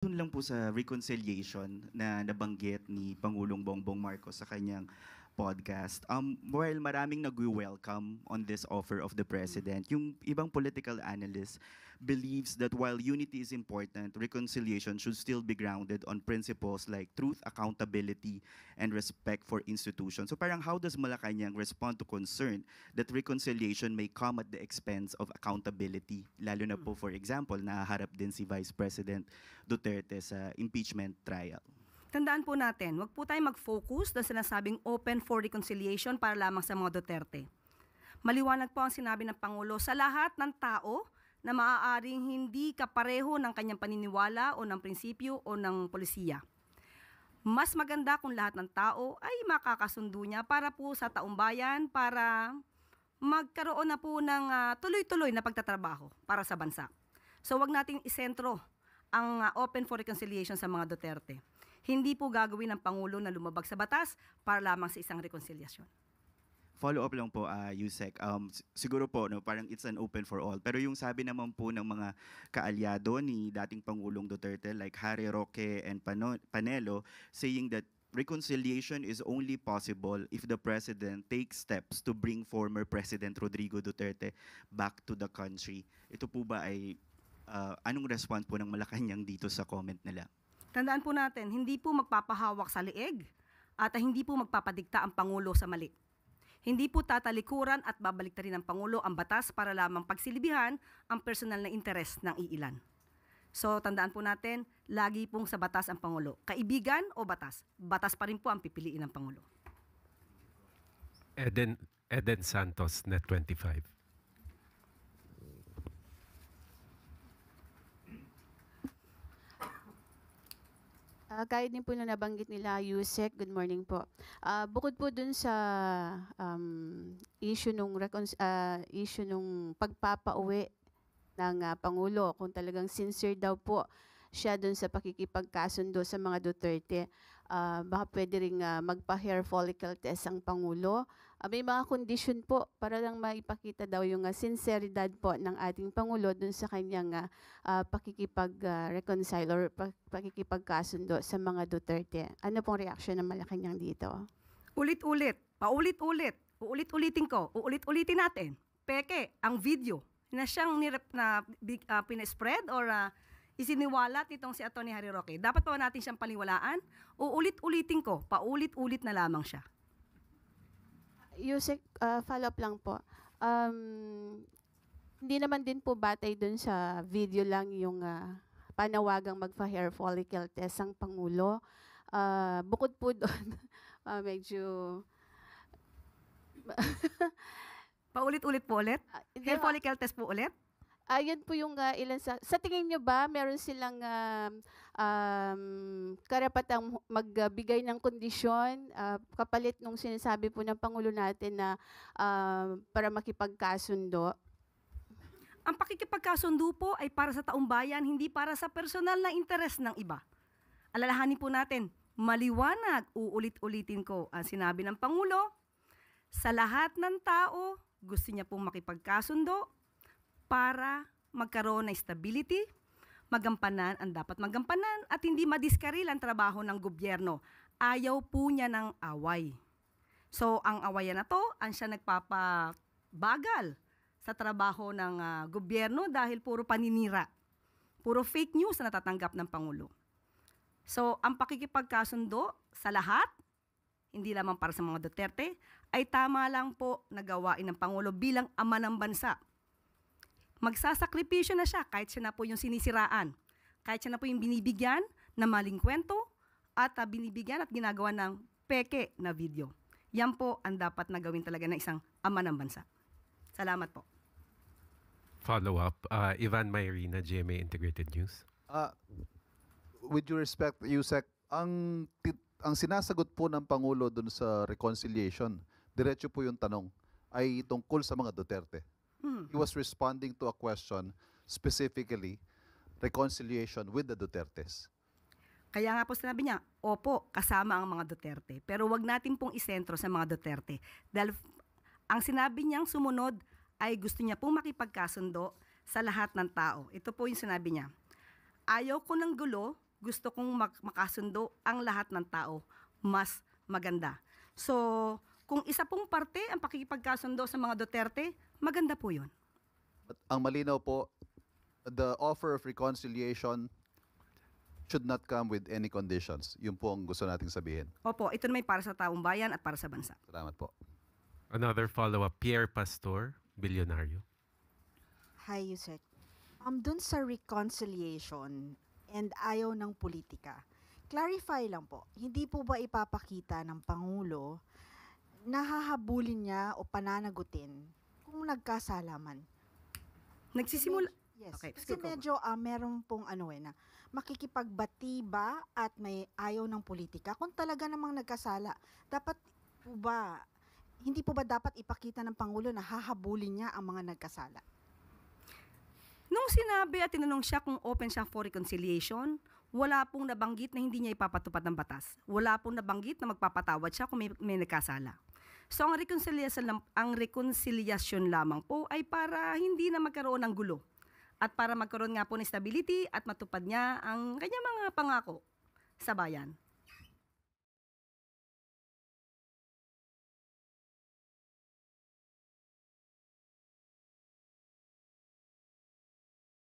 Dun lang po sa reconciliation na nabanggit ni Pangulong Bongbong Marcos sa kanyang podcast. While maraming nag-welcome on this offer of the president, yung ibang political analysts believes that while unity is important, reconciliation should still be grounded on principles like truth, accountability, and respect for institutions. So parang how does Malacanang respond to concern that reconciliation may come at the expense of accountability? Lalo na po, for example, nahaharap din si Vice President Duterte sa impeachment trial. Tandaan po natin, wag po tayo mag-focus na sinasabing open for reconciliation para lamang sa mga Duterte. Maliwanag po ang sinabi ng Pangulo sa lahat ng tao na maaaring hindi kapareho ng kanyang paniniwala o ng prinsipyo o ng polisiya. Mas maganda kung lahat ng tao ay makakasundo niya para po sa taumbayan, para magkaroon na po ng tuloy-tuloy na pagtatrabaho para sa bansa. So wag nating isentro ang open for reconciliation sa mga Duterte. Hindi po gagawin ng Pangulo na lumabag sa batas para lamang sa isang reconciliation. Follow up lang po, Yusek. Siguro po, no, parang it's an open for all. Pero yung sabi naman po ng mga kaalyado ni dating Pangulong Duterte like Harry Roque and Panelo saying that reconciliation is only possible if the President takes steps to bring former President Rodrigo Duterte back to the country. Ito po ba ay anong response po ng Malacanang dito sa comment nila? Tandaan po natin, hindi po magpapahawak sa leeg at hindi po magpapadikta ang Pangulo sa mali. Hindi po tatalikuran at babaliktarin ng Pangulo ang batas para lamang pagsilibihan ang personal na interes ng iilan. So tandaan po natin, lagi pong sa batas ang Pangulo. Kaibigan o batas? Batas pa rin po ang pipiliin ng Pangulo. Eden Santos, Net 25. Gaya din po na nabanggit nila, Yusek, good morning po. Bukod po dun sa issue nung pagpapauwi ng Pangulo, kung talagang sincere daw po siya dun sa pakikipagkasundo sa mga Duterte, baka pwede rin magpa-hair follicle test ang Pangulo. May mga kondisyon po para lang maipakita daw yung sinceridad po ng ating Pangulo dun sa kanyang pakikipag-reconcile or pakikipagkasundo sa mga Duterte. Ano pong reaksyon ng Malacanang dito? Ulit-ulit, paulit-ulit, uulit-ulitin ko, uulit-ulitin natin. Peke, ang video na siyang pinespread or isiniwalat nitong si Atty. Harry Roque. Dapat pa natin siyang paniwalaan? Uulit-ulitin ko, paulit-ulit na lamang siya. Yusek, follow-up lang po. Hindi naman din po batay dun sa video lang yung panawagang magpa-hair follicle test ang Pangulo. Bukod po doon, medyo... Paulit-ulit po ulit? Hair follicle test po ulit? Ayun po yung ilan sa tingin nyo ba meron silang karapatang magbigay ng kondisyon kapalit nung sinasabi po ng Pangulo natin na para makipagkasundo? Ang pakikipagkasundo po ay para sa taumbayan, hindi para sa personal na interes ng iba. Alalahanin po natin, maliwanag, uulit-ulitin ko ang sinabi ng Pangulo, sa lahat ng tao, gusto niya pong makipagkasundo, para magkaroon ng stability, magampanan ang dapat magampanan at hindi madiskaril ang trabaho ng gobyerno. Ayaw po niya ng away. So ang awayan na to, ang siya nagpapabagal sa trabaho ng gobyerno dahil puro paninira. Puro fake news na natatanggap ng Pangulo. So ang pakikipagkasundo sa lahat, hindi lamang para sa mga Duterte, ay tama lang po na gawain ng Pangulo bilang ama ng bansa. Magsasakripisyo na siya kahit siya na po yung sinisiraan, kahit siya na po yung binibigyan na maling kwento at binibigyan at ginagawa ng peke na video. Yan po ang dapat na gawin talaga ng isang ama ng bansa. Salamat po. Follow up, Ivan Mayrina, GMA Integrated News. With due respect, Yusek, ang sinasagot po ng Pangulo dun sa reconciliation, diretso po yung tanong, ay tungkol sa mga Duterte. He was responding to a question specifically reconciliation with the Dutertes. Kaya nga po sinabi niya, opo, kasama ang mga Duterte. Pero wag natin pong isentro sa mga Duterte. Dahil ang sinabi niyang sumunod ay gusto niya pong makipagkasundo sa lahat ng tao. Ito po yung sinabi niya. Ayaw ko ng gulo, gusto kong makasundo ang lahat ng tao, mas maganda. So, kung isa pong parte ang pakikipagkasundo sa mga Duterte, maganda po yun. At ang malinaw po, the offer of reconciliation should not come with any conditions. Yun po ang gusto nating sabihin. Opo, ito naman para sa taong bayan at para sa bansa. Salamat po. Another follow-up, Pierre Pastor, bilyonaryo. Hi, Yusek. Dun sa reconciliation and ayaw ng politika, clarify lang po, hindi po ba ipapakita ng Pangulo na hahabulin niya o pananagutin kung nagkasalaman? Nagsisimula... Yes. Okay, Kasi go. medyo meron pong na makikipagbati ba at may ayaw ng politika kung talaga namang nagkasala. Dapat po ba, hindi po ba dapat ipakita ng Pangulo na hahabulin niya ang mga nagkasala? Nung sinabi at tinanong siya kung open siya for reconciliation, wala pong nabanggit na hindi niya ipapatupad ng batas. Wala pong nabanggit na magpapatawad siya kung may nagkasala. So ang reconciliation lamang po ay para hindi na magkaroon ng gulo at para magkaroon nga po ng stability at matupad niya ang kanyang mga pangako sa bayan.